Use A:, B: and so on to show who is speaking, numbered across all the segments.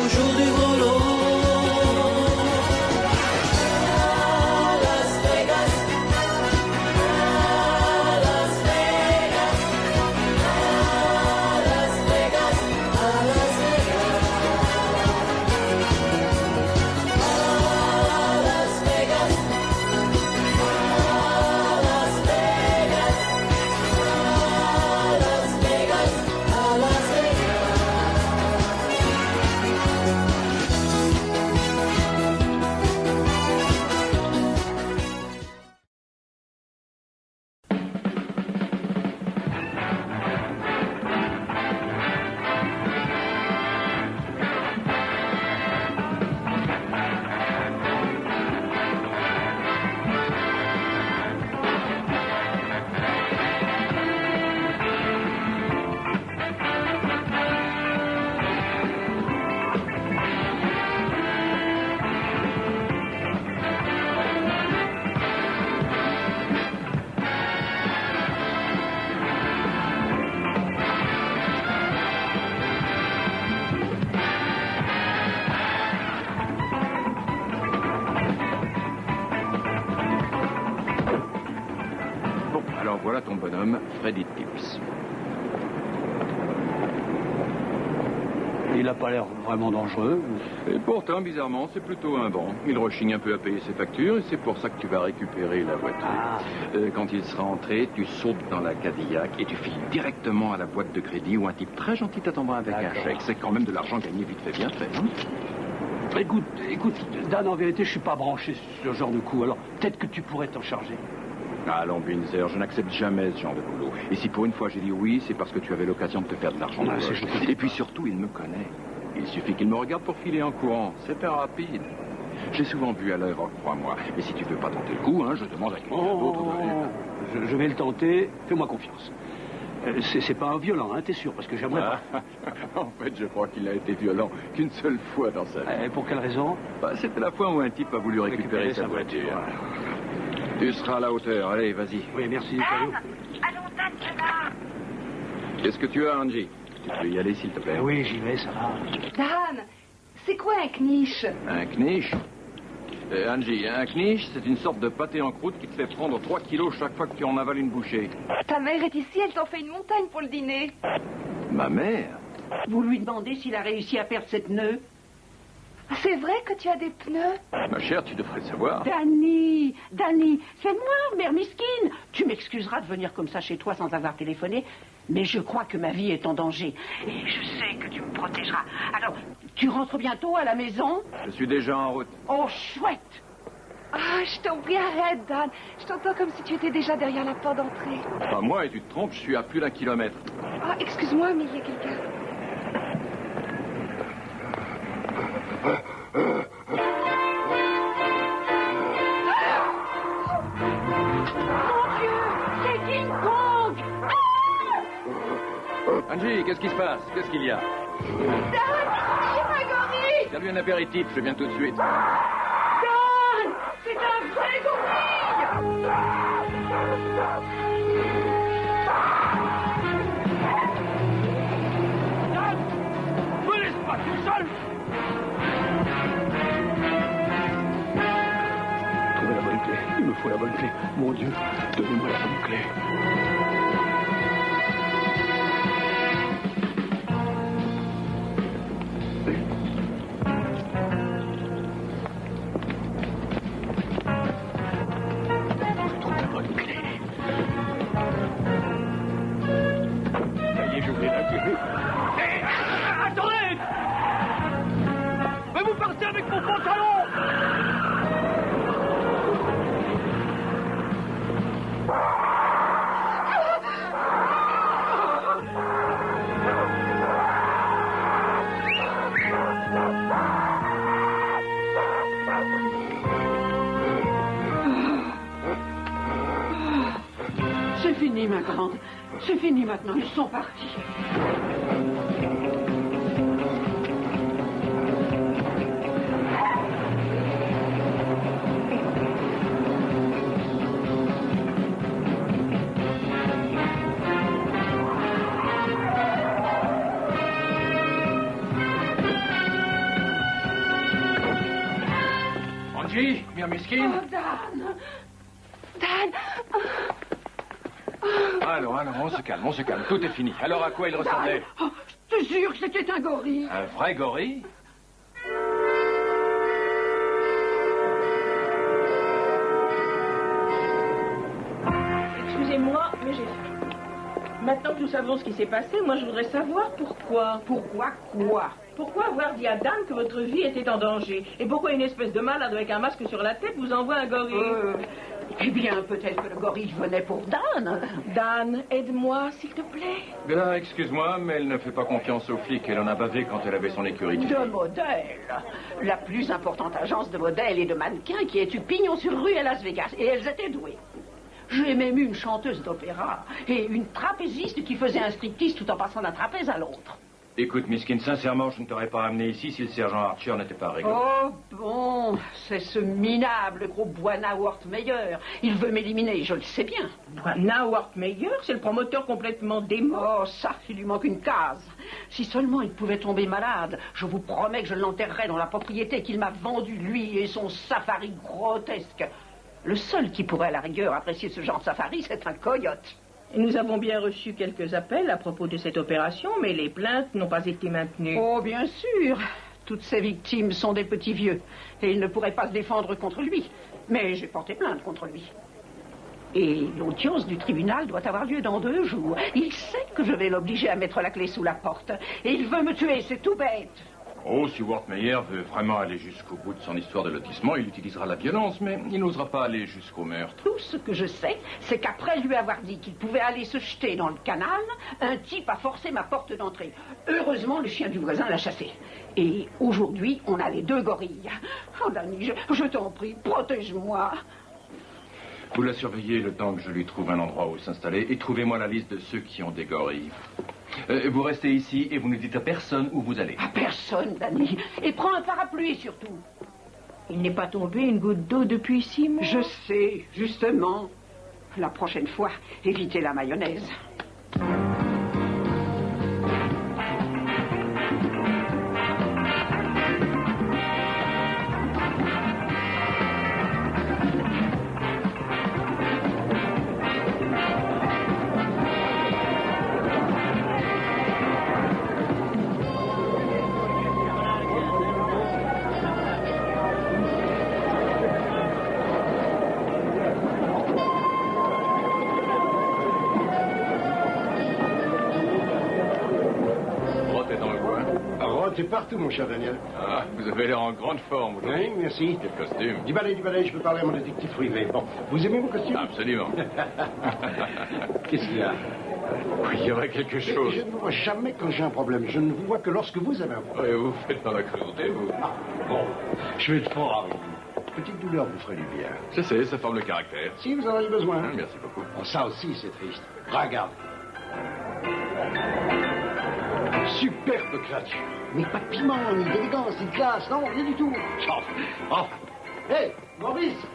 A: le jour du gros lot.
B: Alors voilà ton bonhomme, Freddy Tips.
C: Il n'a pas l'air vraiment dangereux.
B: Et pourtant, bizarrement, c'est plutôt un vent. Il rechigne un peu à payer ses factures et c'est pour ça que tu vas récupérer la voiture.
C: Ah.
B: Quand il sera entré, tu sautes dans la Cadillac et tu files directement à la boîte de crédit où un type très gentil t'attendra avec un chèque. C'est quand même de l'argent gagné vite fait, bien fait, hein?
C: Écoute, Dan, en vérité, je suis pas branché sur ce genre de coup. Alors, peut-être que tu pourrais t'en charger.
B: Allons, Binzer, je n'accepte jamais ce genre de boulot. Et si pour une fois j'ai dit oui, c'est parce que tu avais l'occasion de te faire de l'argent.
C: Ah, c'est gentil.
B: Et puis surtout, il me connaît. Il suffit qu'il me regarde pour filer en courant. C'est pas rapide. J'ai souvent vu à l'œuvre, crois-moi. Et si tu veux pas tenter le coup, hein, je demande à quelqu'un d'autre de...
C: Je vais le tenter. Fais-moi confiance. C'est pas un violent, hein, t'es sûr? Parce que j'aimerais pas.
B: En fait, je crois qu'il a été violent qu'une seule fois dans sa vie.
C: Et pour quelle raison?
B: C'était la fois où un type a voulu récupérer sa voiture. Tu seras à la hauteur. Allez, vas-y.
C: Oui, merci.
D: Dan, allons, Dan, ça va.
B: Qu'est-ce que tu as, Angie? Tu peux y aller, s'il te plaît?
C: Oui, j'y vais, ça va.
D: Dan, c'est quoi un knish?
B: Un knish? Angie, un knish, c'est une sorte de pâté en croûte qui te fait prendre 3 kilos chaque fois que tu en avales une bouchée.
D: Ta mère est ici, elle t'en fait une montagne pour le dîner.
B: Ma mère?
E: Vous lui demandez s'il a réussi à perdre cette pneu?
D: Ah, c'est vrai que tu as des pneus?
B: Ma chère, tu devrais le savoir.
E: Danny, c'est moi, mère Miskine. Tu m'excuseras de venir comme ça chez toi sans avoir téléphoné, mais je crois que ma vie est en danger. Et je sais que tu me protégeras. Alors, tu rentres bientôt à la maison?
B: Je suis déjà en route.
E: Oh, chouette!
D: Ah, je t'en prie, arrête, Dan. Je t'entends comme si tu étais déjà derrière la porte d'entrée.
B: Pas moi, et tu te trompes, je suis à plus d'1 kilomètre.
D: Ah, excuse-moi, mais il y a quelqu'un.
B: Angie, qu'est-ce qui se passe? Qu'est-ce qu'il y a?
D: Dan, il y a un gorille!
B: Serve un apéritif, je viens tout de suite.
E: Dan! C'est un vrai gorille!
C: Dan! Me laisse pas tout seul! Trouvez la bonne clé. Il me faut la bonne clé. Mon Dieu, donnez-moi la bonne clé. Attendez! Mais vous partez avec mon pantalon!
E: C'est fini, ma grande. C'est fini maintenant, ils sont partis.
B: Gigi, bien mesquine.
D: Oh, Dan. Dan.
B: Allons, on se calme, tout est fini. Alors à quoi il ressemblait?
E: Oh, je te jure que c'était un gorille.
B: Un vrai gorille?
A: Excusez-moi, mais j'ai faim. Maintenant que nous savons ce qui s'est passé, moi je voudrais savoir pourquoi.
E: Pourquoi quoi?
A: Pourquoi avoir dit à Dan que votre vie était en danger? Et pourquoi une espèce de malade avec un masque sur la tête vous envoie un gorille?
E: Eh bien, peut-être que le gorille venait pour Dan.
A: Dan, aide-moi, s'il te plaît.
B: Bien, excuse-moi, mais elle ne fait pas confiance aux flics. Elle en a bavé quand elle avait son écurie.
E: De modèles. La plus importante agence de modèles et de mannequins qui ait eu pignon sur rue à Las Vegas. Et elles étaient douées. J'ai même eu une chanteuse d'opéra et une trapéziste qui faisait un striptease tout en passant d'un trapèze à l'autre.
B: Écoute, Miskin, sincèrement, je ne t'aurais pas amené ici si le sergent Archer n'était pas réglo.
E: Oh, bon, c'est ce minable gros Buana Werthmeyer. Il veut m'éliminer, je le sais bien.
A: Buana Werthmeyer, c'est le promoteur complètement dément.
E: Oh, ça, il lui manque une case. Si seulement il pouvait tomber malade, je vous promets que je l'enterrerai dans la propriété qu'il m'a vendue, lui et son safari grotesque. Le seul qui pourrait à la rigueur apprécier ce genre de safari, c'est un coyote.
A: Et nous avons bien reçu quelques appels à propos de cette opération, mais les plaintes n'ont pas été maintenues.
E: Oh, bien sûr. Toutes ces victimes sont des petits vieux, et ils ne pourraient pas se défendre contre lui. Mais j'ai porté plainte contre lui. Et l'audience du tribunal doit avoir lieu dans 2 jours. Il sait que je vais l'obliger à mettre la clé sous la porte. Et il veut me tuer, c'est tout bête.
B: Oh, si Werthmeyer veut vraiment aller jusqu'au bout de son histoire de lotissement, il utilisera la violence, mais il n'osera pas aller jusqu'au meurtre.
E: Tout ce que je sais, c'est qu'après lui avoir dit qu'il pouvait aller se jeter dans le canal, un type a forcé ma porte d'entrée. Heureusement, le chien du voisin l'a chassé. Et aujourd'hui, on a les 2 gorilles. Oh, Danny, je t'en prie, protège-moi.
B: Vous la surveillez le temps que je lui trouve un endroit où s'installer et trouvez-moi la liste de ceux qui ont des gorilles. Vous restez ici et vous ne dites à personne où vous allez.
E: À personne, Danny. Et prends un parapluie, surtout.
A: Il n'est pas tombé une goutte d'eau depuis 6 mois.
E: Je sais, justement. La prochaine fois, évitez la mayonnaise.
F: C'est partout, mon cher Daniel.
B: Ah, vous avez l'air en grande forme aujourd'hui.
F: Oui, merci.
B: Quel costume.
F: Du balai, je peux parler à mon détective privé. Bon, vous aimez mon costume?
B: Absolument.
F: Qu'est-ce qu'il y a?
B: Oui, il y aurait quelque chose.
F: Je ne vous vois jamais quand j'ai un problème. Je ne vous vois que lorsque vous avez un problème.
B: Oui, vous faites dans la cruauté, vous.
F: Ah, bon, je vais être fort avec vous. Petite douleur vous ferait du bien.
B: Je sais, ça forme le caractère.
F: Si vous en avez besoin.
B: Merci beaucoup.
F: Oh, ça aussi, c'est triste. Regarde. Superbe créature. Mais pas de piment, ni d'élégance, ni de classe, non, rien du tout. Oh. Hé, Maurice!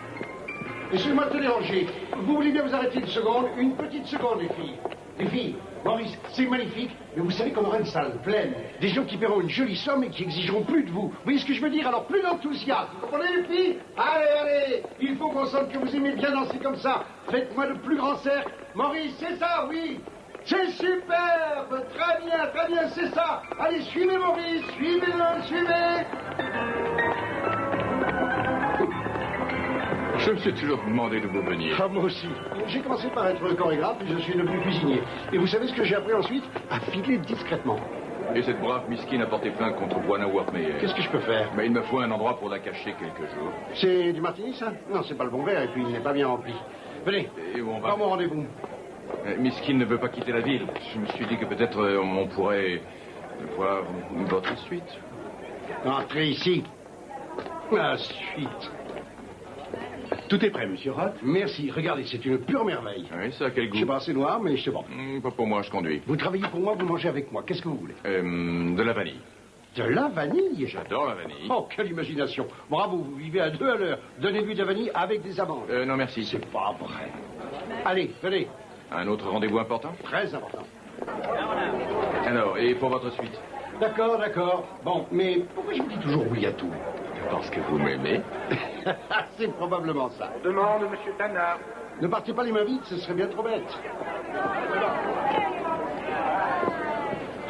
F: Excusez-moi de te déranger. Vous voulez bien vous arrêter une seconde? Une petite seconde, les filles. Les filles, Maurice, c'est magnifique, mais vous savez qu'on aura une salle pleine. Des gens qui paieront une jolie somme et qui exigeront plus de vous. Vous voyez ce que je veux dire? Alors plus d'enthousiasme. Vous comprenez, les filles? Allez, il faut qu'on sente que vous aimez bien danser comme ça. Faites-moi le plus grand cercle. Maurice, c'est ça, oui. C'est superbe. Très bien, c'est ça. Allez, suivez Maurice, suivez-le, suivez.
B: Je me suis toujours demandé d'où vous veniez.
F: Ah, moi aussi. J'ai commencé par être chorégraphe, puis je suis devenu cuisinier. Et vous savez ce que j'ai appris ensuite? À filer discrètement.
B: Et cette brave miskine a porté plainte contre Buana Werthmeyer.
F: Qu'est-ce que je peux faire?
B: Mais il me faut un endroit pour la cacher quelques jours.
F: C'est du martini, ça? Non, c'est pas le bon verre, et puis il n'est pas bien rempli. Venez,
B: Et où on va?
F: prends mon rendez-vous.
B: Miskine ne veut pas quitter la ville. Je me suis dit que peut-être on pourrait voir votre suite.
F: Entrez ici. La suite. Tout est prêt, monsieur Roth. Merci. Regardez, c'est une pure merveille.
B: Oui, ça a quel goût?
F: Je sais pas assez noir, mais je sais pas.
B: Pas pour moi, je conduis.
F: Vous travaillez pour moi, vous mangez avec moi. Qu'est-ce que vous voulez?
B: De la vanille.
F: De la vanille?
B: J'adore la vanille.
F: Oh, quelle imagination. Bravo, vous vivez à 2 à l'heure. Donnez-lui de la vanille avec des amandes.
B: Non, merci.
F: C'est pas vrai. Allez, venez.
B: Un autre rendez-vous important?
F: Très important.
B: Alors, et pour votre suite?
F: D'accord. Bon, mais pourquoi je vous dis toujours oui à tout?
B: Parce que vous m'aimez.
F: C'est probablement ça.
G: On demande, monsieur Tana.
F: Ne partez pas les mains vides, ce serait bien trop bête.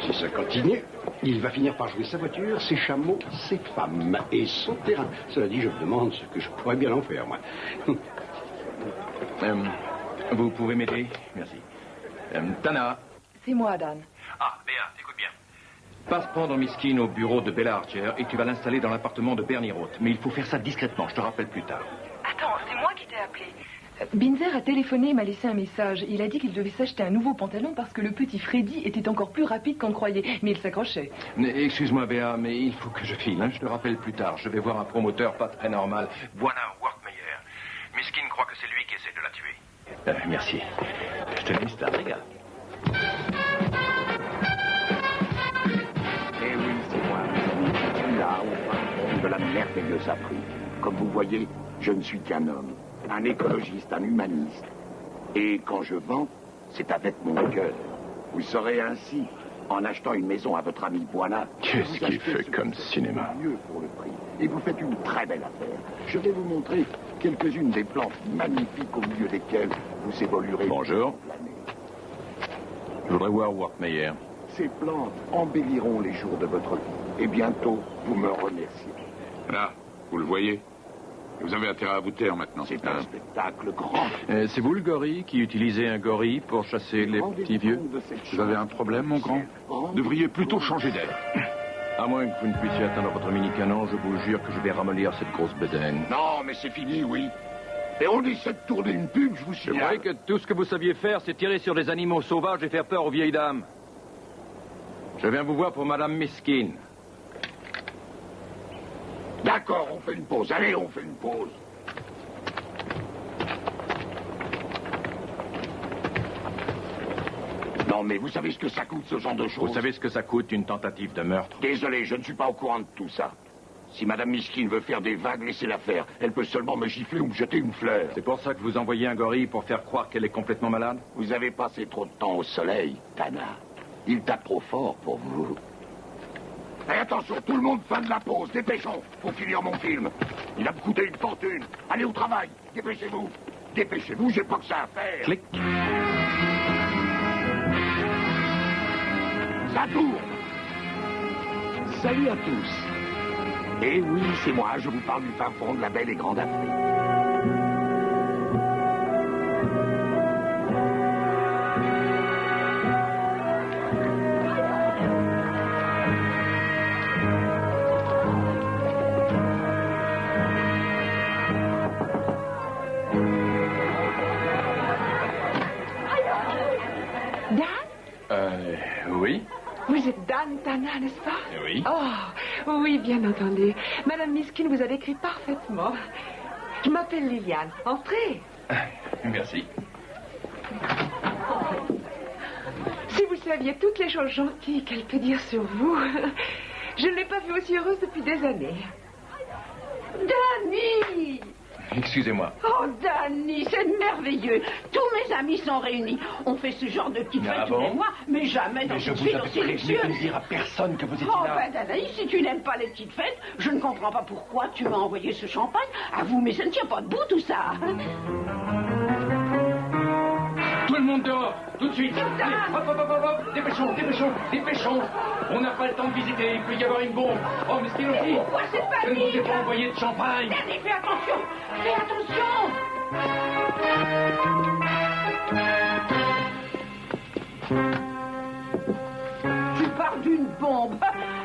F: Si ça continue, il va finir par jouer sa voiture, ses chameaux, ses femmes et son terrain. Cela dit, je me demande ce que je pourrais bien en faire, moi.
B: Vous pouvez m'aider? Merci. Tana.
H: C'est moi, Dan.
B: Ah, Béa, écoute bien. Passe prendre Miskin au bureau de Bella Archer et tu vas l'installer dans l'appartement de Bernie Roth. Mais il faut faire ça discrètement, je te rappelle plus tard.
H: Attends, c'est moi qui t'ai appelé. Binzer a téléphoné et m'a laissé un message. Il a dit qu'il devait s'acheter un nouveau pantalon parce que le petit Freddy était encore plus rapide qu'on croyait. Mais il s'accrochait.
B: Excuse-moi, Béa, mais il faut que je file. Hein. Je te rappelle plus tard. Je vais voir un promoteur pas très normal. Buana Workmeyer. Miskin croit que c'est lui qui essaie de la tuer. Merci. Je te laisse ta regarde.
I: Eh oui, c'est moi. Je suis là, au fin fond de la merveilleuse Afrique. Comme vous voyez, je ne suis qu'un homme. Un écologiste, un humaniste. Et quand je vends, c'est avec mon cœur. Vous saurez ainsi, en achetant une maison à votre ami Buana...
B: Qu'est-ce qu'il fait comme cinéma?
I: Mieux pour le prix. Et vous faites une très belle affaire. Je vais vous montrer quelques-unes des plantes magnifiques au milieu desquelles vous évoluerez...
B: Bonjour. Je voudrais voir Workmeyer.
I: Ces plantes embelliront les jours de votre vie. Et bientôt, vous me remercierez.
J: Là, vous le voyez? Vous avez intérêt à vous taire maintenant.
I: C'est un spectacle grand.
B: C'est vous le gorille qui utilisez un gorille pour chasser les petits vieux?
J: Vous avez un problème, mon grand? Vous devriez plutôt changer d'air.
B: À moins que vous ne puissiez atteindre votre mini-canon, je vous jure que je vais ramollir cette grosse bedaine.
I: Non, mais c'est fini, oui. Et on essaie de tourner une pub, je vous signale.
B: Je croyais que tout ce que vous saviez faire, c'est tirer sur des animaux sauvages et faire peur aux vieilles dames. Je viens vous voir pour Madame Miskin.
I: D'accord, on fait une pause. Allez, on fait une pause. Non, mais vous savez ce que ça coûte, ce genre de choses?
B: Vous savez ce que ça coûte, une tentative de meurtre?
I: Désolé, je ne suis pas au courant de tout ça. Si Madame Miskin veut faire des vagues, laissez-la faire. Elle peut seulement me gifler ou me jeter une fleur.
B: C'est pour ça que vous envoyez un gorille pour faire croire qu'elle est complètement malade?
I: Vous avez passé trop de temps au soleil, Tana. Il tape trop fort pour vous. Et attention, tout le monde, fin de la pause. Dépêchons, faut finir mon film. Il va me coûter une fortune. Allez au travail, dépêchez-vous. Dépêchez-vous, j'ai pas que ça à faire.
B: Clic.
I: Ça tourne. Salut à tous. Eh oui, c'est moi, je vous parle du fin fond de la belle et grande Afrique.
B: Oui.
D: Vous êtes Dan Tana, n'est-ce pas?
B: Oui.
D: Oh, oui, bien entendu. Madame Miskin vous a décrit parfaitement. Je m'appelle Liliane. Entrez.
B: Merci.
D: Si vous saviez toutes les choses gentilles qu'elle peut dire sur vous, je ne l'ai pas vue aussi heureuse depuis des années.
E: Danny!
B: Excusez-moi.
E: Oh, Danny, c'est merveilleux. Tous mes amis sont réunis. On fait ce genre de petites fêtes tous les mois, mais jamais dans une ville aussi luxueuse.
C: Je ne dire à personne que vous étiez
E: Oh,
C: là.
E: ben, Danny, si tu n'aimes pas les petites fêtes, je ne comprends pas pourquoi tu m'as envoyé ce champagne. Avoue, mais ça ne tient pas debout, tout ça.
C: Tout le monde dehors, tout de suite. Allez, hop, hop, hop, hop, hop. Dépêchons, dépêchons, dépêchons. On n'a pas le temps de visiter, il peut y avoir une bombe. Oh, mais c'est aussi.
E: Pourquoi cette
C: Je ne vous ai
E: panique?
C: pas envoyé de champagne.
E: Danny, fais attention. Fais attention. Tu parles d'une bombe.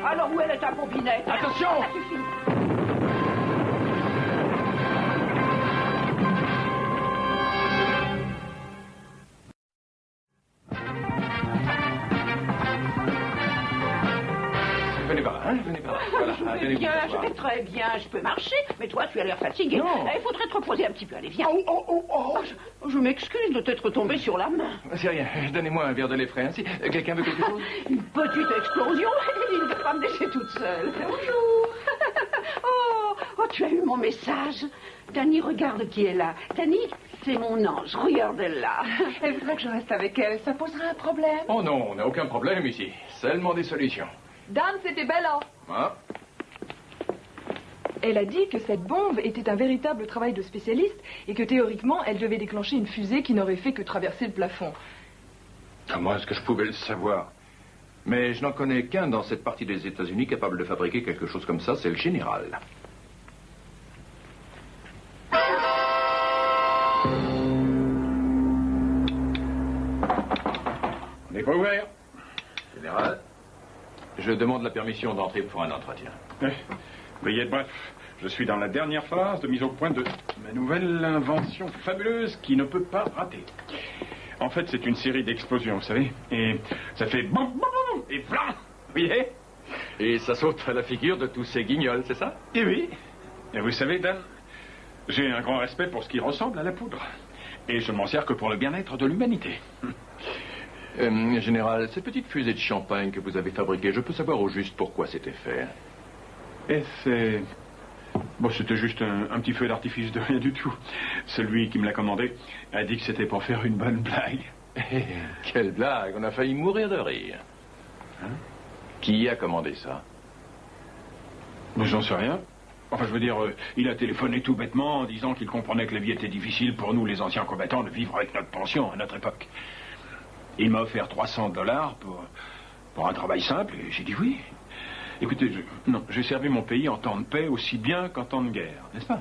E: Alors où est ta pompinette?
C: Attention!
E: Ça suffit.
B: Venez par là, hein, venez par là. Voilà,
E: Je vais
B: venez
E: bien,
B: vous
E: je
B: asseoir.
E: vais très bien, je peux marcher, mais toi, tu as l'air fatigué.
B: Non.
E: Il faudrait te reposer un petit peu. Allez, viens. Je m'excuse de t'être tombé sur la main.
B: C'est rien, donnez-moi un verre de lait frais, ainsi. Quelqu'un veut quelque chose?
E: Une petite explosion, il ne va pas me laisser toute seule. Bonjour. Oh, tu as eu mon message. Danny, regarde qui est là. Danny, c'est mon ange, regarde-la là.
D: Elle voudrait que je reste avec elle. Ça poserait un problème.
B: Oh non, on n'a aucun problème ici. Seulement des solutions.
H: Dan, c'était Bella.
B: Ah.
H: Elle a dit que cette bombe était un véritable travail de spécialiste et que théoriquement, elle devait déclencher une fusée qui n'aurait fait que traverser le plafond.
B: Comment est-ce que je pouvais le savoir? Mais je n'en connais qu'un dans cette partie des États-Unis capable de fabriquer quelque chose comme ça, c'est le général.
C: On n'est pas ouvert.
B: Général, je demande la permission d'entrer pour un entretien.
C: Veuillez être bref. Je suis dans la dernière phase de mise au point de ma nouvelle invention fabuleuse qui ne peut pas rater. En fait, c'est une série d'explosions, vous savez. Et ça fait boum, boum, boum, et blanc. Vous voyez?
B: Et ça saute à la figure de tous ces guignols, c'est ça?
C: Eh oui. Et vous savez, Dan, j'ai un grand respect pour ce qui ressemble à la poudre. Et je ne m'en sers que pour le bien-être de l'humanité.
B: Général, cette petite fusée de champagne que vous avez fabriquée, je peux savoir au juste pourquoi c'était fait?
C: Et c'est... Bon, c'était juste un petit feu d'artifice de rien du tout. Celui qui me l'a commandé a dit que c'était pour faire une bonne blague.
B: Quelle blague! On a failli mourir de rire.
C: Hein?
B: Qui a commandé ça?
C: Mais j'en sais rien. Enfin, je veux dire, il a téléphoné tout bêtement en disant qu'il comprenait que la vie était difficile pour nous, les anciens combattants, de vivre avec notre pension à notre époque. Il m'a offert $300 pour un travail simple et j'ai dit oui. Écoutez, j'ai servi mon pays en temps de paix aussi bien qu'en temps de guerre, n'est-ce pas?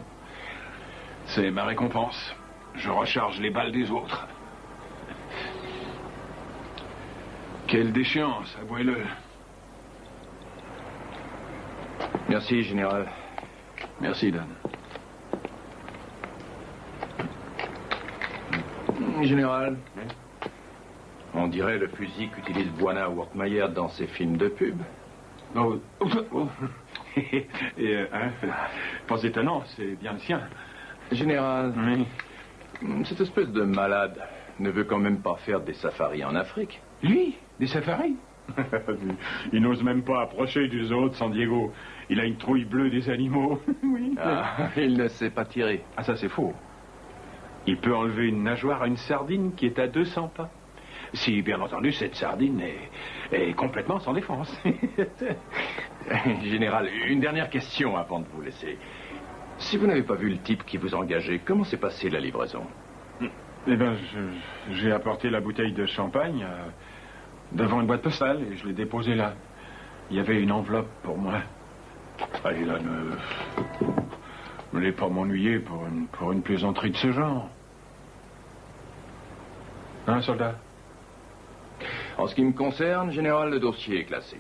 C: C'est ma récompense. Je recharge les balles des autres. Quelle déchéance, avouez-le.
B: Merci, Général.
C: Merci, Dan.
B: Général, on dirait le fusil qu'utilise Buana Workmeyer dans ses films de pub.
C: Oh. Et, pas étonnant, c'est bien le sien.
B: Général,
C: Oui.
B: Cette espèce de malade ne veut quand même pas faire des safaris en Afrique.
C: Lui, des safaris? Il n'ose même pas approcher du zoo de San Diego. Il a une trouille bleue des animaux. Oui.
B: Ah, il ne sait pas tirer.
C: Ah, ça c'est faux. Il peut enlever une nageoire à une sardine qui est à 200 pas. Si, bien entendu, cette sardine est complètement sans défense.
B: Général, une dernière question avant de vous laisser. Si vous n'avez pas vu le type qui vous engageait, comment s'est passée la livraison?
C: Eh bien, j'ai apporté la bouteille de champagne devant une boîte postale et je l'ai déposée là. Il y avait une enveloppe pour moi. Ah, et là, ne voulez pas m'ennuyer pour une plaisanterie de ce genre. Hein, soldat?
B: En ce qui me concerne, Général, le dossier est classé.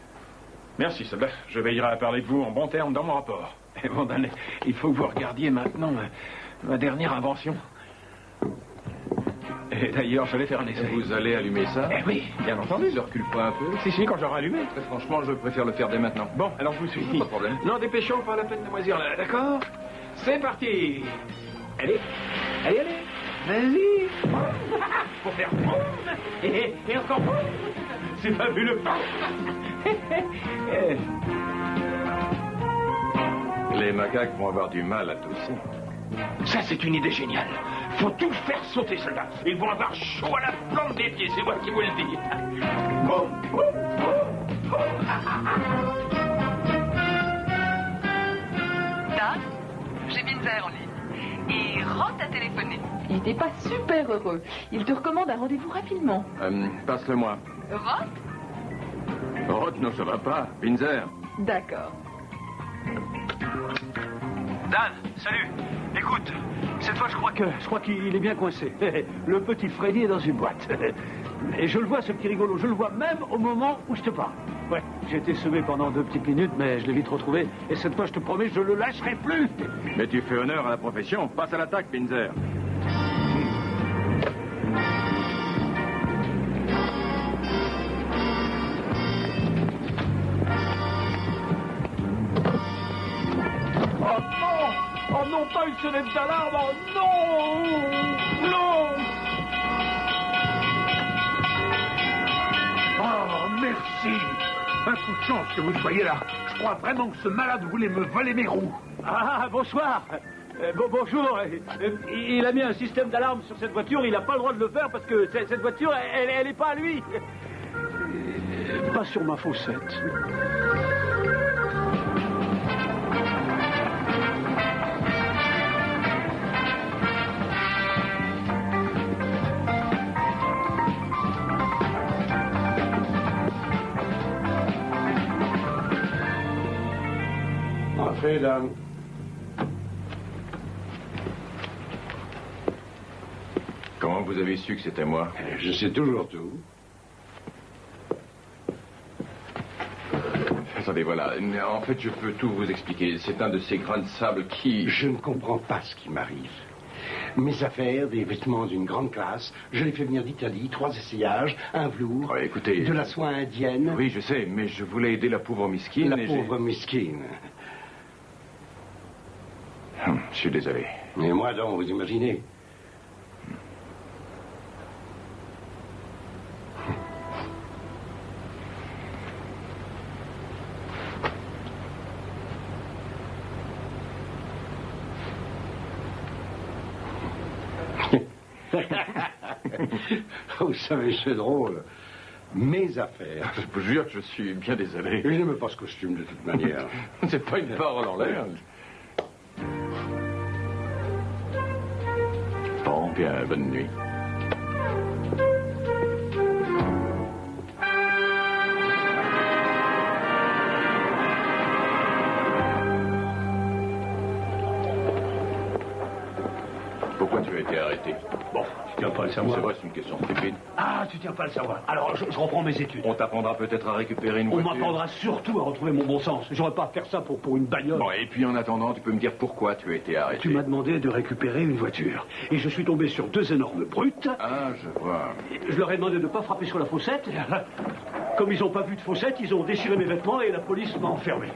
C: Merci, soldat. Je veillerai à parler de vous en bons termes dans mon rapport. Et bon, Dan, il faut que vous regardiez maintenant ma dernière invention. Et d'ailleurs, je vais faire un essai.
B: Vous allez allumer ça?
C: Eh oui, bien entendu.
B: Ne recule pas un peu?
C: Si, quand j'aurai allumé.
B: Très franchement, je préfère le faire dès maintenant.
C: Bon, alors je vous suis.
B: Pas de problème.
C: Non, dépêchons, pas la peine de moisir là, d'accord? C'est parti. Allez. Vas-y. Pour faire et encore. C'est fabuleux.
B: Les macaques vont avoir du mal à tousser.
C: Ça, c'est une idée géniale. Faut tout faire sauter, soldats. Ils vont avoir chaud à la plante des pieds, c'est moi qui vous le dis.
D: Dan, j'ai Binzer en ligne. Et Roth a téléphoné.
H: Il n'était pas super heureux. Il te recommande un rendez-vous rapidement.
B: Passe-le-moi.
D: Roth?
B: Roth, non, ça va pas. Binzer.
H: D'accord.
G: Dan, salut. Écoute, cette fois, je crois qu'il est bien coincé. Le petit Freddy est dans une boîte. Et je le vois, ce petit rigolo. Je le vois même au moment où je te parle. Ouais, j'ai été semé pendant 2 petites minutes, mais je l'ai vite retrouvé. Et cette fois, je te promets, je le lâcherai plus.
B: Mais tu fais honneur à la profession. Passe à l'attaque, Binzer.
G: Oh non, pas une sonnette d'alarme. Oh non.
F: Oh, merci. Un coup de chance que vous soyez là. Je crois vraiment que ce malade voulait me voler mes roues.
G: Ah, bonsoir. Bonjour. Il a mis un système d'alarme sur cette voiture. Il n'a pas le droit de le faire parce que cette voiture, elle n'est pas à lui. Pas sur ma faussette.
F: Entrez, dame.
B: Comment vous avez su que c'était moi?
F: Je sais toujours tout.
B: Attendez, voilà. En fait, je peux tout vous expliquer. C'est un de ces grains de sable qui...
F: Je ne comprends pas ce qui m'arrive. Mes affaires, des vêtements d'une grande classe, je les fais venir d'Italie, 3 essayages, un velours,
B: écoutez...
F: de la soie indienne.
B: Oui, je sais, mais je voulais aider la pauvre Miskine.
F: La pauvre Miskine.
B: Je suis désolé.
F: Et moi donc, vous imaginez? Vous savez, c'est drôle. Mes affaires.
B: Je vous jure que je suis bien désolé.
F: Je n'aime pas ce costume de toute manière.
B: C'est pas une parole en l'air. Bon, bien, bonne nuit. Pourquoi tu as été arrêté?
G: Bon, tu tiens pas à le savoir.
B: C'est vrai, c'est une question stupide.
G: Ah, tu tiens pas à le savoir. Alors, je reprends mes études.
B: On t'apprendra peut-être à récupérer une voiture.
G: On m'apprendra surtout à retrouver mon bon sens. J'aurais pas à faire ça pour une bagnole.
B: Bon, et puis en attendant, tu peux me dire pourquoi tu as été arrêté?
G: Tu m'as demandé de récupérer une voiture. Et je suis tombé sur 2 énormes brutes.
B: Ah, je vois.
G: Je leur ai demandé de ne pas frapper sur la fossette. Comme ils n'ont pas vu de fossette, ils ont déchiré mes vêtements et la police m'a enfermé.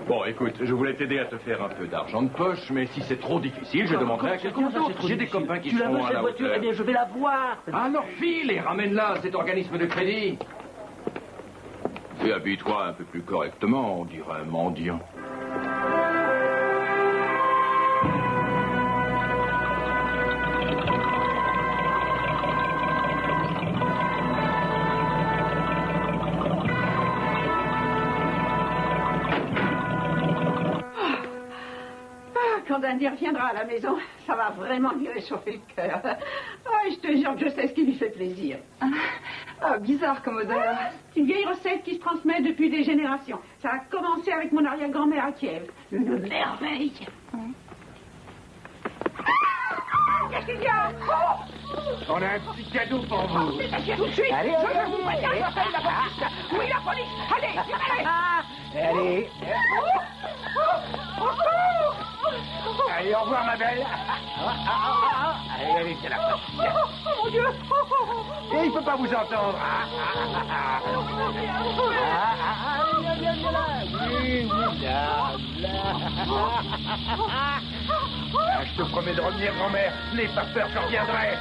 B: Bon, écoute, je voulais t'aider à te faire un peu d'argent de poche, mais si c'est trop difficile, je demanderai à quelqu'un d'autre. J'ai des copains qui seront à la
G: voiture,
B: hauteur.
G: eh bien, je vais la voir.
B: Alors file et ramène-la à cet organisme de crédit. Et habille-toi un peu plus correctement, on dirait un mendiant.
E: Quand Danny reviendra à la maison, ça va vraiment lui réchauffer le cœur. Oh, je te jure que je sais ce qui lui fait plaisir.
H: Ah, bizarre comme odeur.
E: C'est une vieille recette qui se transmet depuis des générations. Ça a commencé avec mon arrière-grand-mère à Kiev. Une merveille. Qu'est-ce qu'il y a?
I: On a un petit cadeau pour vous.
E: C'est tout de suite.
I: Allez,
E: Je vous préviens, j'appelle la police. Oui, la police. Allez,
I: Allez. Allez, au revoir, ma belle. Allez, c'est la police.
E: Oh, mon Dieu.
I: Et il peut pas vous entendre. Je te promets de revenir, grand-mère. N'aie pas peur, je reviendrai.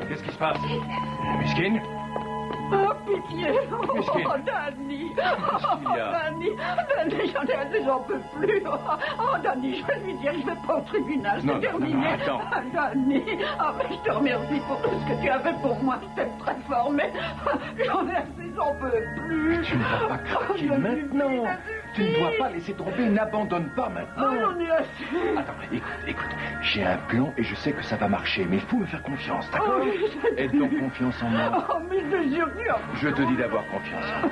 B: Qu'est-ce qui se passe? Miskine?
E: Oh, pitié.
B: Miskine.
E: Oh, Danny.
B: Qu'est-ce qu'il y a?
E: Danny, j'en ai assez, j'en peux plus. Oh, Danny, je vais lui dire, je vais pas au tribunal,
B: Non,
E: c'est terminé.
B: non, attends.
E: Ah, Danny, mais je te remercie pour tout ce que tu as fait pour moi. Je t'aime très fort, mais j'en ai assez, j'en peux plus.
B: Tu ne vas pas craquer maintenant. Tu ne dois pas laisser tomber, n'abandonne pas
E: Oh,
B: maintenant.
E: j'en ai assez.
B: Attends, écoute, j'ai un plan et je sais que ça va marcher, mais il faut me faire confiance, d'accord? Aie donc confiance en moi.
E: Oh, mais je jure que...
B: Je te dis d'avoir confiance en moi.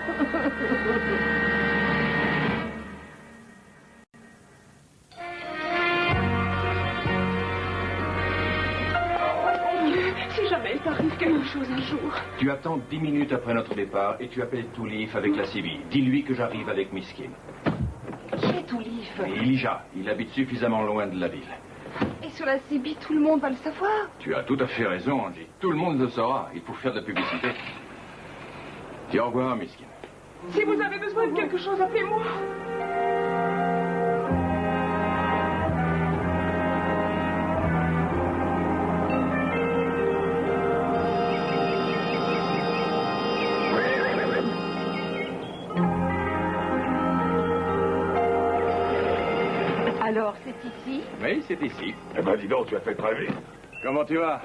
H: Si jamais il t'arrive quelque chose un jour.
B: Tu attends 10 minutes après notre départ et tu appelles Toulif avec la civile. Dis-lui que j'arrive avec Miskine.
H: Qui est Toulif?
B: Et Elijah, il habite suffisamment loin de la ville.
H: Et sur la CB, tout le monde va le savoir.
B: Tu as tout à fait raison, Angie. Tout le monde le saura. Il faut faire de la publicité. Dis au revoir, Miskine.
H: Si vous avez besoin de quelque chose, appelez-moi.
E: Alors, c'est ici?
B: Oui, c'est ici.
J: Eh ben, dis donc, tu as fait très vite.
B: Comment tu vas?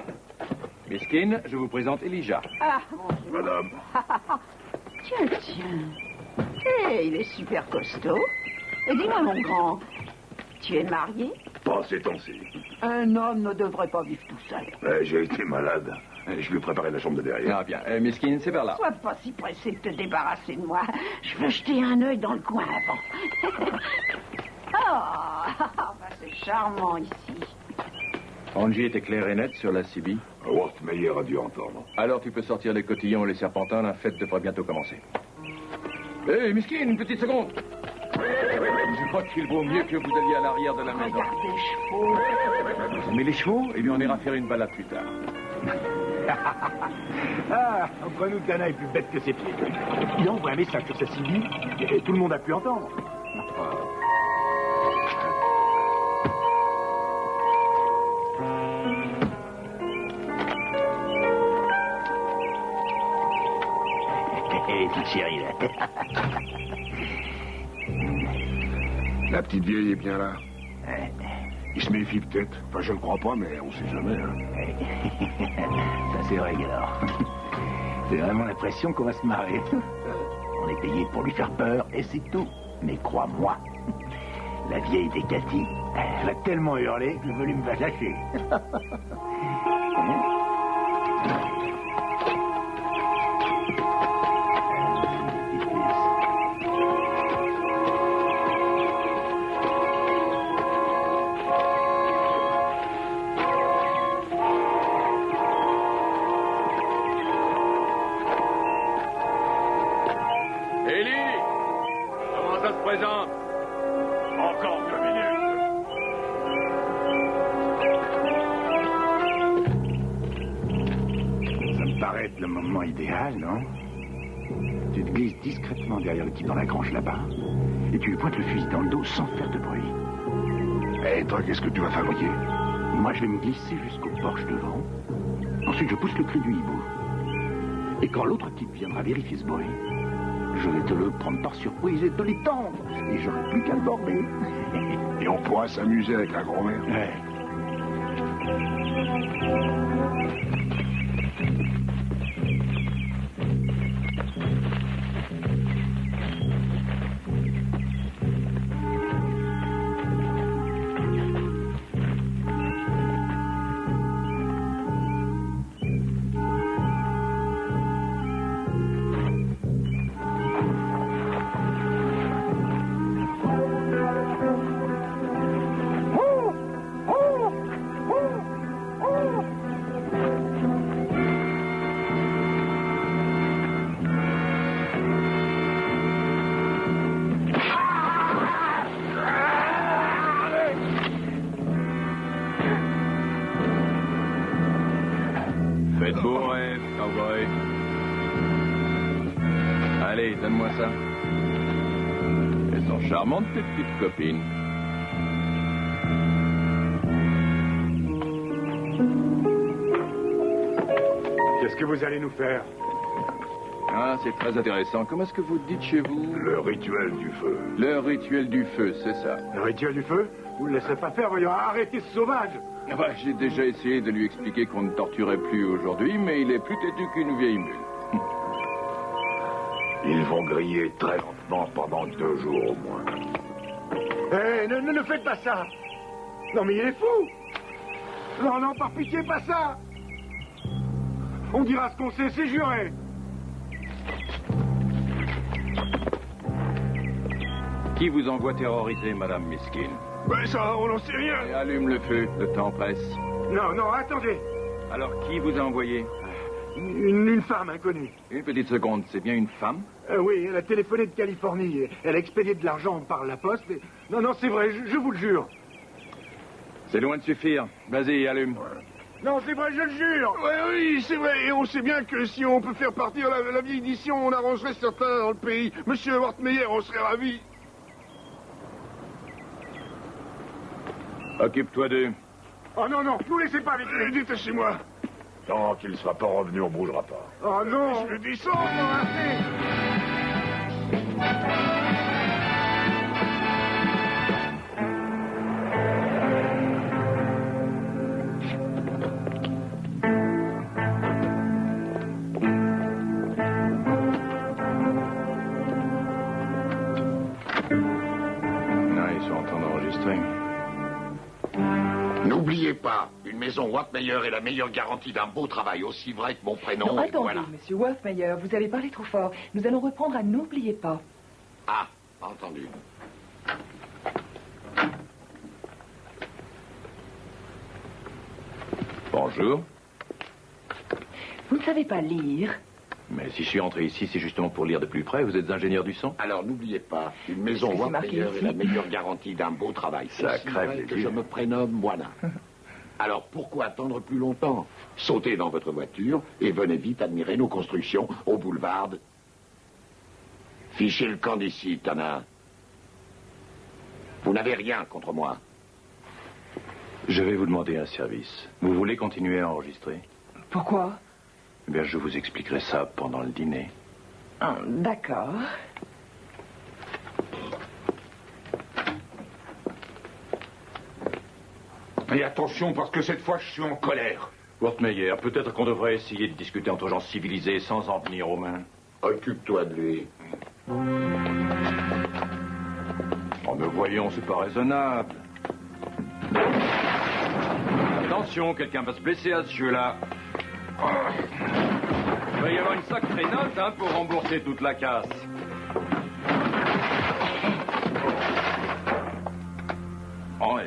B: Miskin, je vous présente Elijah.
E: Ah, bonjour.
J: Madame.
E: Tiens. Eh, il est super costaud. Et dis-moi, mon grand, tu es marié?
J: Pas ces temps-ci.
E: Un homme ne devrait pas vivre tout seul.
J: J'ai été malade. Je lui ai préparé la chambre de derrière.
B: Ah bien, Miskin, c'est par là.
E: Sois pas si pressé de te débarrasser de moi. Je veux jeter un œil dans le coin avant. Bah, c'est charmant ici.
B: Angie était claire et nette sur la CB.
J: Wortmeyer a dû entendre.
B: Alors tu peux sortir les cotillons et les serpentins, la fête devrait bientôt commencer. Hé, Miskin, une petite seconde. Je crois qu'il vaut mieux que vous alliez à l'arrière de la maison.
E: Regarde les chevaux.
B: Vous aimez les chevaux? Eh bien, on ira faire une balade plus tard.
G: Ah, entre nous, Dana est plus bête que ses pieds. Il envoie un message sur sa CB et tout le monde a pu entendre.
I: Ma chérie, là.
J: La petite vieille est bien là. Il se méfie peut-être. Enfin, je ne crois pas, mais on sait jamais. Hein.
I: Ça, c'est vrai, alors. J'ai vraiment l'impression qu'on va se marrer. On est payé pour lui faire peur, et c'est tout. Mais crois-moi, la vieille des Cathy, elle a tellement hurlé que le volume va lâcher.
B: Élie! Comment ça se présente?
J: Encore 2 minutes.
I: Ça me paraît être le moment idéal, non? Tu te glisses discrètement derrière le type dans la grange là-bas, et tu lui pointes le fusil dans le dos sans faire de bruit.
J: Et toi, qu'est-ce que tu vas fabriquer?
I: Moi, je vais me glisser jusqu'au porche devant. Ensuite, je pousse le cri du hibou. Et quand l'autre type viendra vérifier ce bruit, je vais te le prendre par surprise et te l'étendre. Et j'aurai plus qu'à le border.
J: Et on pourra s'amuser avec la grand-mère.
I: Ouais.
B: Faites beau rêve, cowboy. Allez, donne-moi ça. Elles sont charmantes, tes petites copines.
G: Qu'est-ce que vous allez nous faire?
B: Ah, c'est très intéressant. Comment est-ce que vous dites chez vous?
J: Le rituel du feu.
B: Le rituel du feu, c'est ça.
G: Le rituel du feu? Vous ne le laisserez pas faire, voyons, arrêtez ce sauvage!
B: Ah bah, j'ai déjà essayé de lui expliquer qu'on ne torturait plus aujourd'hui, mais il est plus têtu qu'une vieille mule.
J: Ils vont griller très lentement pendant 2 jours au moins.
G: Hé, ne faites pas ça! Non, mais il est fou! Non, non, par pitié, pas ça! On dira ce qu'on sait, c'est juré!
B: Qui vous envoie terroriser, Madame Miskin?
J: Ben ça, on n'en sait rien.
B: Et allume le feu, le temps presse.
G: Non, non, attendez!
B: Alors, qui vous a envoyé?
G: Une femme inconnue.
B: Une petite seconde, c'est bien une femme?
G: Oui, elle a téléphoné de Californie. Elle a expédié de l'argent par la poste. Et... Non, non, c'est vrai, je vous le jure.
B: C'est loin de suffire. Vas-y, allume.
G: Non, c'est vrai, je le jure.
J: Oui, c'est vrai. Et on sait bien que si on peut faire partir la vieille édition, on arrangerait certains dans le pays. Monsieur Wortmeyer, on serait ravis.
B: Occupe-toi d'eux.
G: Oh non, non, nous laissez pas avec lui.
J: Détachez-moi. Tant qu'il ne sera pas revenu, on ne bougera pas.
G: Oh non.
J: Je le descends, moi.
B: sont en train d'enregistrer.
I: N'oubliez pas, une maison Wattmeyer est la meilleure garantie d'un beau travail, aussi vrai que mon prénom.
H: Non,
I: et
H: attendez,
I: voilà.
H: monsieur Wattmeyer, vous avez parlé trop fort. Nous allons reprendre à n'oubliez pas.
I: Ah, entendu.
B: Bonjour.
H: Vous ne savez pas lire?
B: Mais si je suis entré ici, c'est justement pour lire de plus près. Vous êtes ingénieur du son?
I: Alors n'oubliez pas, une maison
H: Qu'est-ce que c'est marqué
I: Wattmeyer est
H: ici
I: la meilleure garantie d'un beau travail.
B: Ça
I: Aussi
B: crève
I: vrai
B: les
I: que
B: yeux.
I: je me prénomme Moana. Alors pourquoi attendre plus longtemps? Sautez dans votre voiture et venez vite admirer nos constructions au boulevard. Fichez le camp d'ici, Tana. Vous n'avez rien contre moi.
B: Je vais vous demander un service. Vous voulez continuer à enregistrer?
H: Pourquoi?
B: Eh bien, je vous expliquerai ça pendant le dîner.
H: Ah, d'accord.
C: Et attention, parce que cette fois, je suis en colère.
B: Wattmeyer, peut-être qu'on devrait essayer de discuter entre gens civilisés sans en venir aux mains.
I: Occupe-toi de lui.
B: Oh, mais voyons, c'est pas raisonnable. Attention, quelqu'un va se blesser à ce jeu-là. Il va y avoir une sacrée note, hein, pour rembourser toute la casse. Oh,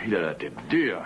B: il a la tête dure.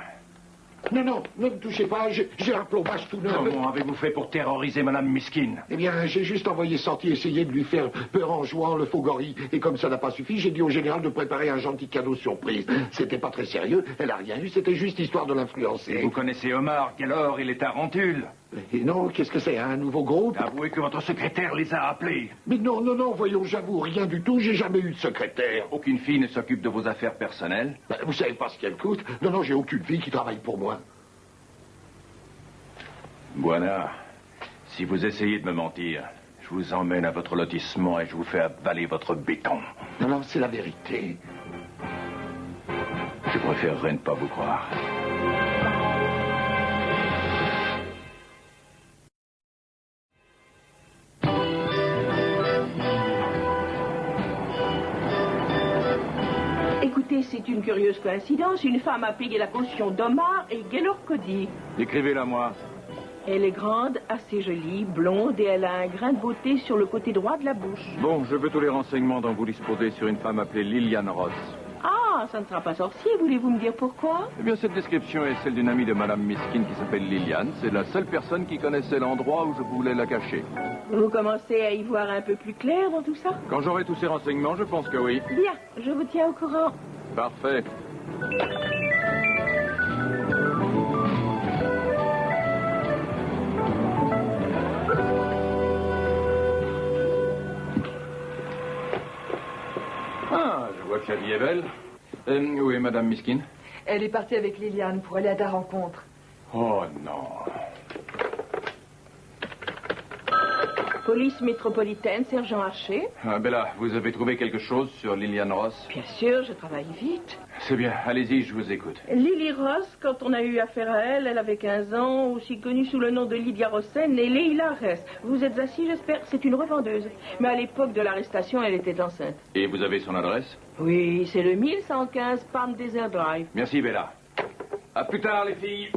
I: Non, non, ne me touchez pas, j'ai un plombage tout neuf.
B: Comment avez-vous fait pour terroriser Madame Miskin?
I: Eh bien, j'ai juste envoyé Santi essayer de lui faire peur en jouant le faux gorille. Et comme ça n'a pas suffi, j'ai dit au général de préparer un gentil cadeau surprise. C'était pas très sérieux, elle a rien eu, c'était juste histoire de l'influencer.
B: Vous connaissez Omar, alors il est à Rentule.
I: Et non, qu'est-ce que c'est, un nouveau groupe?
B: Avouez que votre secrétaire les a appelés.
I: Mais non, non, non, voyons, j'avoue, rien du tout, j'ai jamais eu de secrétaire.
B: Aucune fille ne s'occupe de vos affaires personnelles?
I: Ben, vous savez pas ce qu'elle coûte? Non, non, j'ai aucune fille qui travaille pour moi.
B: Buana, si vous essayez de me mentir, je vous emmène à votre lotissement et je vous fais avaler votre béton.
I: Non, non, c'est la vérité.
B: Je préférerais ne pas vous croire.
E: Écoutez, c'est une curieuse coïncidence. Une femme a payé la caution d'Omar et Gaylord Cody.
B: Décrivez-la moi.
E: Elle est grande, assez jolie, blonde et elle a un grain de beauté sur le côté droit de la bouche.
B: Bon, je veux tous les renseignements dont vous disposez sur une femme appelée Lillian Ross.
E: Ah, ça ne sera pas sorcier, voulez-vous me dire pourquoi?
B: Eh bien, cette description est celle d'une amie de Madame Miskin qui s'appelle Lillian. C'est la seule personne qui connaissait l'endroit où je voulais la cacher.
E: Vous commencez à y voir un peu plus clair dans tout ça?
B: Quand j'aurai tous ces renseignements, je pense que oui.
E: Bien, je vous tiens au courant.
B: Parfait. Ah, je vois que la vie est belle. Où est Madame Miskin?
H: Elle est partie avec Liliane pour aller à ta rencontre.
B: Oh non.
E: Police métropolitaine, sergent Archer.
B: Ah, Bella, vous avez trouvé quelque chose sur Lillian Ross?
E: Bien sûr, je travaille vite.
B: C'est bien, allez-y, je vous écoute.
E: Lily Ross, quand on a eu affaire à elle, elle avait 15 ans, aussi connue sous le nom de Lydia Rossen et Leila Ress. Vous êtes assis, j'espère? C'est une revendeuse. Mais à l'époque de l'arrestation, elle était enceinte.
B: Et vous avez son adresse?
E: Oui, c'est le 1115 Palm Desert Drive.
B: Merci, Bella. À plus tard, les filles.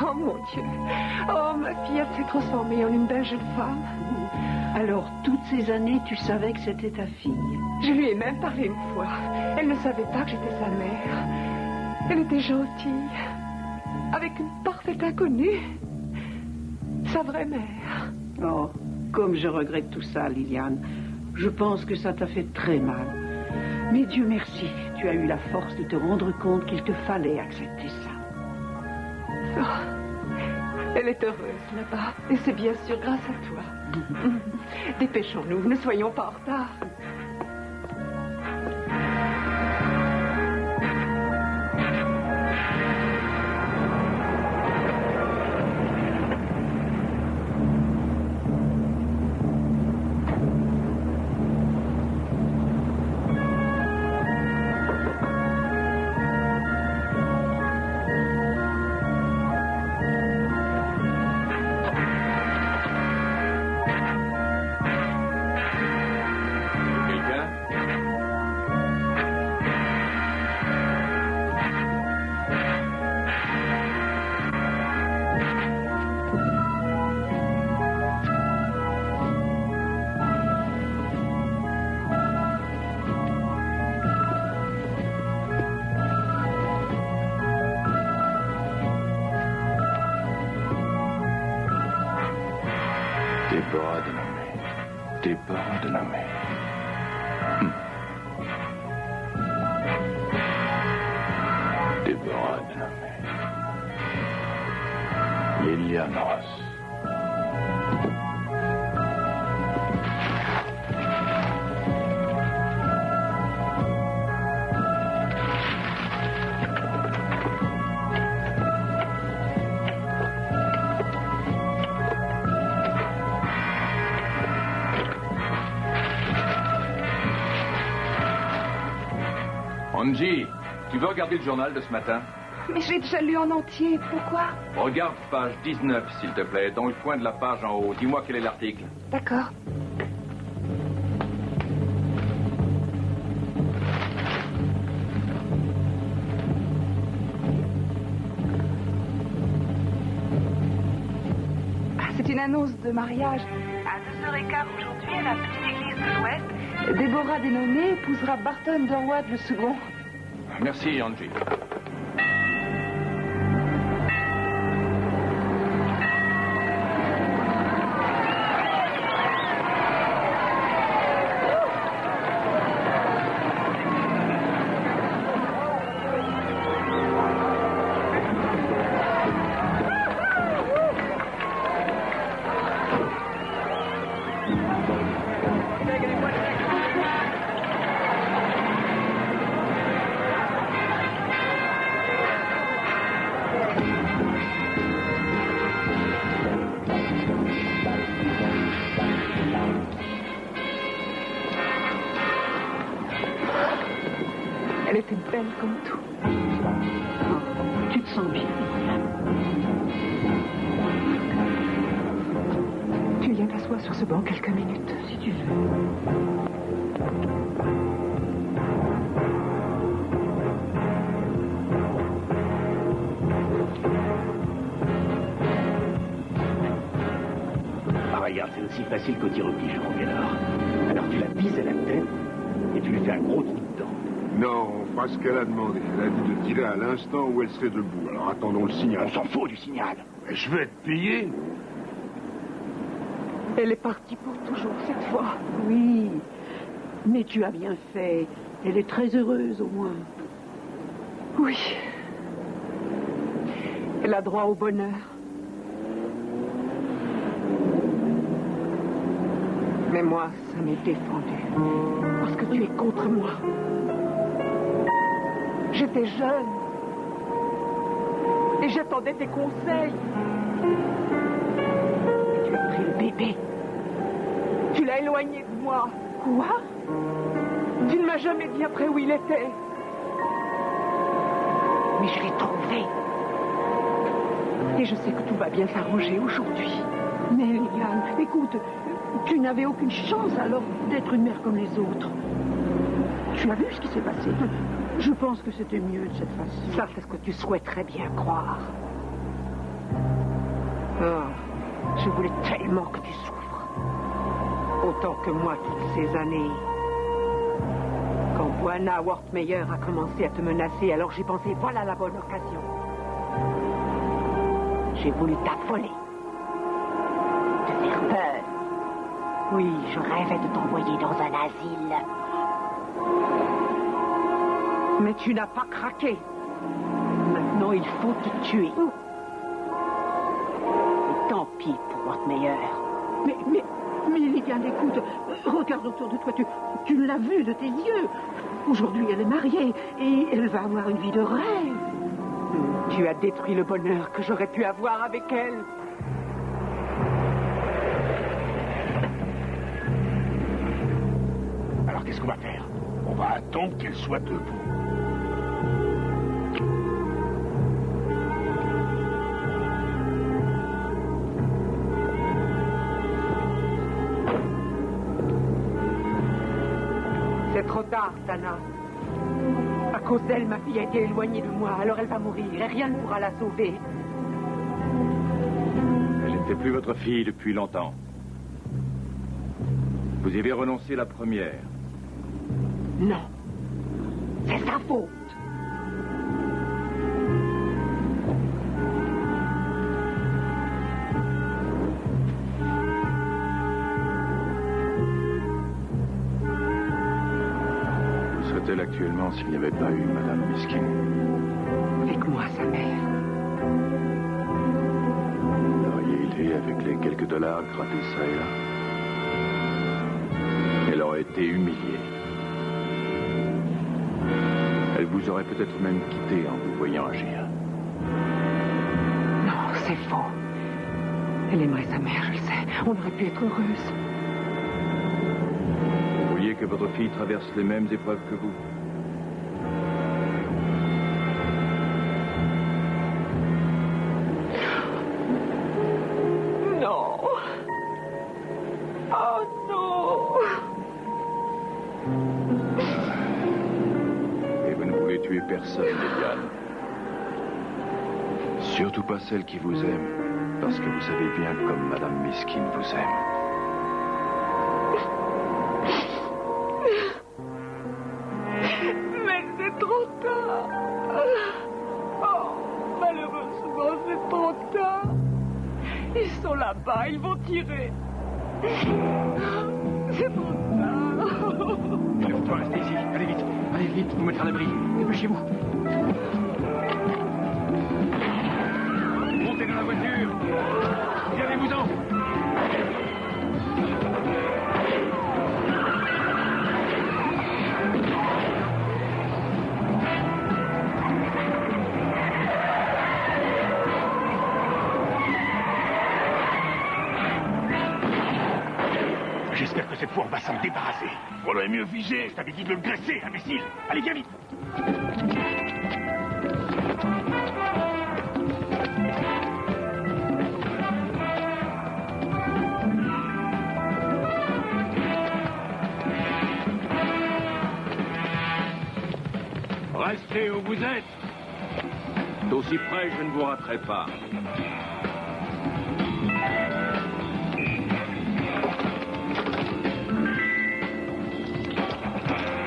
D: Oh, mon Dieu. Oh, ma fillette s'est transformée en une belle jeune femme.
E: Alors, toutes ces années, tu savais que c'était ta fille?
D: Je lui ai même parlé une fois. Elle ne savait pas que j'étais sa mère. Elle était gentille. Avec une parfaite inconnue. Sa vraie mère.
E: Oh, comme je regrette tout ça, Liliane. Je pense que ça t'a fait très mal. Mais Dieu merci, tu as eu la force de te rendre compte qu'il te fallait accepter ça.
D: Oh, elle est heureuse là-bas. Et c'est bien sûr grâce à toi. Dépêchons-nous, ne soyons pas en retard.
B: Déborah Denhamé. Déborah Denhamé. Déborah Denhamé. Liliane Ross. Angie, tu veux regarder le journal de ce matin?
D: Mais je l'ai déjà lu en entier. Pourquoi?
B: Regarde page 19, s'il te plaît, dans le coin de la page en haut. Dis-moi quel est l'article.
D: D'accord. C'est une annonce de mariage. À 2h15 aujourd'hui, à la petite église de l'Ouest, Déborah Denhamé épousera Barton Dorward le second.
B: Merci, Angie.
D: Elle était belle comme tout.
E: Oh, tu te sens bien.
D: Tu viens t'asseoir sur ce banc quelques minutes,
E: Si tu veux.
G: Ah, regarde, c'est aussi facile qu'au tir au pigeon, Gaylord. Alors tu la vises à la tête et tu lui fais un gros trou dedans.
J: Non, on fera ce qu'elle a demandé. Elle a dit de tirer à l'instant où elle serait debout. Alors attendons le signal.
G: On s'en fout du signal.
J: Mais je vais être payé.
D: Elle est partie pour toujours cette fois.
E: Oui, mais tu as bien fait. Elle est très heureuse, au moins.
D: Oui. Elle a droit au bonheur. Mais moi, ça m'est défendu. Parce que tu es contre moi. J'étais jeune. Et j'attendais tes conseils. Et tu as pris le bébé. Tu l'as éloigné de moi. Quoi? Tu ne m'as jamais dit après où il était. Mais je l'ai trouvé. Et je sais que tout va bien s'arranger aujourd'hui.
E: Mais Liliane, écoute, tu n'avais aucune chance alors d'être une mère comme les autres. Tu as vu ce qui s'est passé? Je pense que c'était mieux de cette façon.
D: Ça, c'est ce que tu souhaiterais bien croire. Oh, je voulais tellement que tu souffres. Autant que moi toutes ces années. Quand Buana Wortmeyer a commencé à te menacer, alors j'ai pensé, voilà la bonne occasion. J'ai voulu t'affoler. Te faire peur. Oui, je rêvais de t'envoyer dans un asile. Mais tu n'as pas craqué. Maintenant, il faut te tuer. Et tant pis pour Wortmeyer.
E: Mais Liliane, écoute, regarde autour de toi, tu l'as vu de tes yeux. Aujourd'hui, elle est mariée et elle va avoir une vie de rêve.
D: Tu as détruit le bonheur que j'aurais pu avoir avec elle.
G: Alors qu'est-ce qu'on va faire? On va attendre qu'elle soit debout.
D: C'est trop tard, Tana. À cause d'elle, ma fille a été éloignée de moi, alors elle va mourir et rien ne pourra la sauver.
B: Elle n'était plus votre fille depuis longtemps. Vous y avez renoncé la première.
D: Non. C'est sa faute.
B: serait-elle actuellement s'il n'y avait pas eu Madame Miskin?
D: Avec moi, sa mère.
B: Vous l'auriez aidée avec les quelques dollars grattés ça et là. Elle aurait été humiliée. Elle vous aurait peut-être même quitté en vous voyant agir.
D: Non, c'est faux. Elle aimerait sa mère, je le sais. On aurait pu être heureuse.
B: Vous vouliez que votre fille traverse les mêmes épreuves que vous?
D: Non. Oh non.
B: Et vous ne voulez tuer personne, Liliane. Surtout pas celle qui vous aime, parce que vous savez bien comme Madame Miskin vous aime.
D: Mais c'est trop tard. Oh, malheureusement, c'est trop tard. Ils sont là-bas, ils vont tirer. C'est trop tard.
C: Il faut pas rester ici. Allez vite, vous mettre à l'abri. Dépêchez-vous. Montez dans la voiture. Allez-vous-en. J'espère que cette fois on va s'en débarrasser. On aurait mieux viser. Je t'avais dit de le graisser, imbécile. Allez, viens vite. Restez où vous êtes.
B: D'aussi près, je ne vous raterai pas.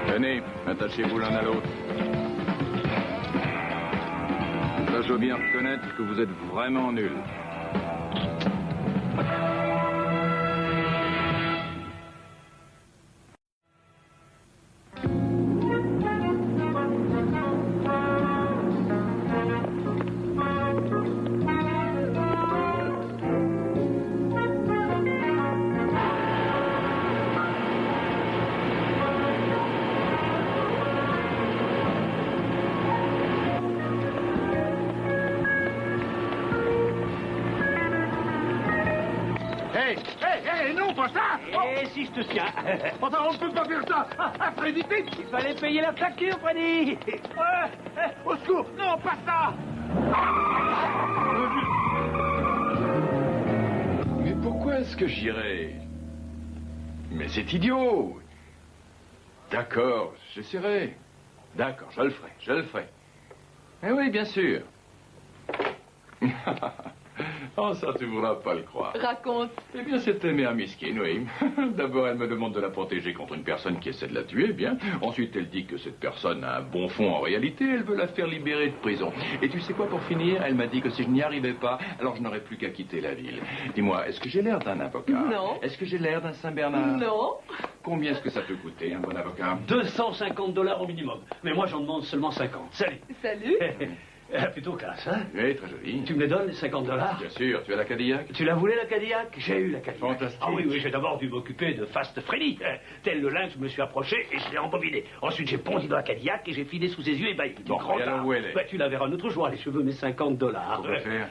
B: Tenez, attachez-vous l'un à l'autre. Là, je dois bien reconnaître que vous êtes vraiment nuls.
C: Non, pas ça.
G: Et si je te tiens?
C: Enfin, on ne peut pas faire ça. Freddy, vite.
G: Il fallait payer la facture, Freddy.
C: Au secours. Non, pas ça.
B: Mais pourquoi est-ce que j'irais? Mais c'est idiot. D'accord, j'essaierai. D'accord, je le ferai. Eh oui, bien sûr. Oh, ça, tu ne voudras pas le croire.
H: Raconte.
B: Eh bien, c'était Mère Miskin, oui. D'abord, elle me demande de la protéger contre une personne qui essaie de la tuer, bien. Ensuite, elle dit que cette personne a un bon fond en réalité. Elle veut la faire libérer de prison. Et tu sais quoi, pour finir, elle m'a dit que si je n'y arrivais pas, alors je n'aurais plus qu'à quitter la ville. Dis-moi, est-ce que j'ai l'air d'un avocat?
H: Non.
B: Est-ce que j'ai l'air d'un Saint-Bernard?
H: Non.
B: Combien est-ce que ça peut coûter, un bon avocat?
G: $250 au minimum. Mais moi, j'en demande seulement 50. Salut.
H: Salut.
G: Plutôt classe, hein?
B: Oui, très joli.
G: Tu me les donnes, les $50?
B: Bien sûr, tu as la Cadillac?
G: Tu la voulais, la Cadillac? J'ai eu la Cadillac.
B: Fantastique.
G: Ah oui, j'ai d'abord dû m'occuper de Fast Freddy. Tel le lynx, je me suis approché et je l'ai embobiné. Ensuite, j'ai pondi dans la Cadillac et j'ai filé sous ses yeux et bailli.
B: Bon, et alors où elle est?
G: Tu la verras un autre jour, les cheveux, mes $50.
B: Pourquoi faire?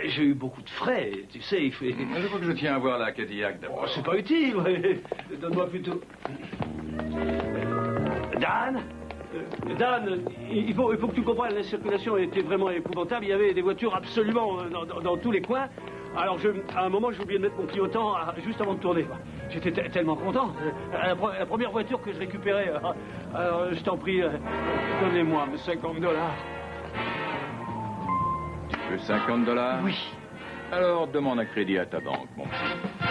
G: J'ai eu beaucoup de frais, tu sais, il fait...
B: Je crois que je tiens à voir la Cadillac d'abord.
G: Oh, c'est pas utile, ouais. Donne-moi plutôt... Dan, il faut que tu comprennes, la circulation était vraiment épouvantable. Il y avait des voitures absolument dans tous les coins. Alors, à un moment, j'ai oublié de mettre mon clignotant juste avant de tourner. J'étais tellement content. La première voiture que je récupérais. Alors, je t'en prie, donnez-moi mes $50.
B: Tu veux $50?
G: Oui.
B: Alors, demande un crédit à ta banque, mon petit.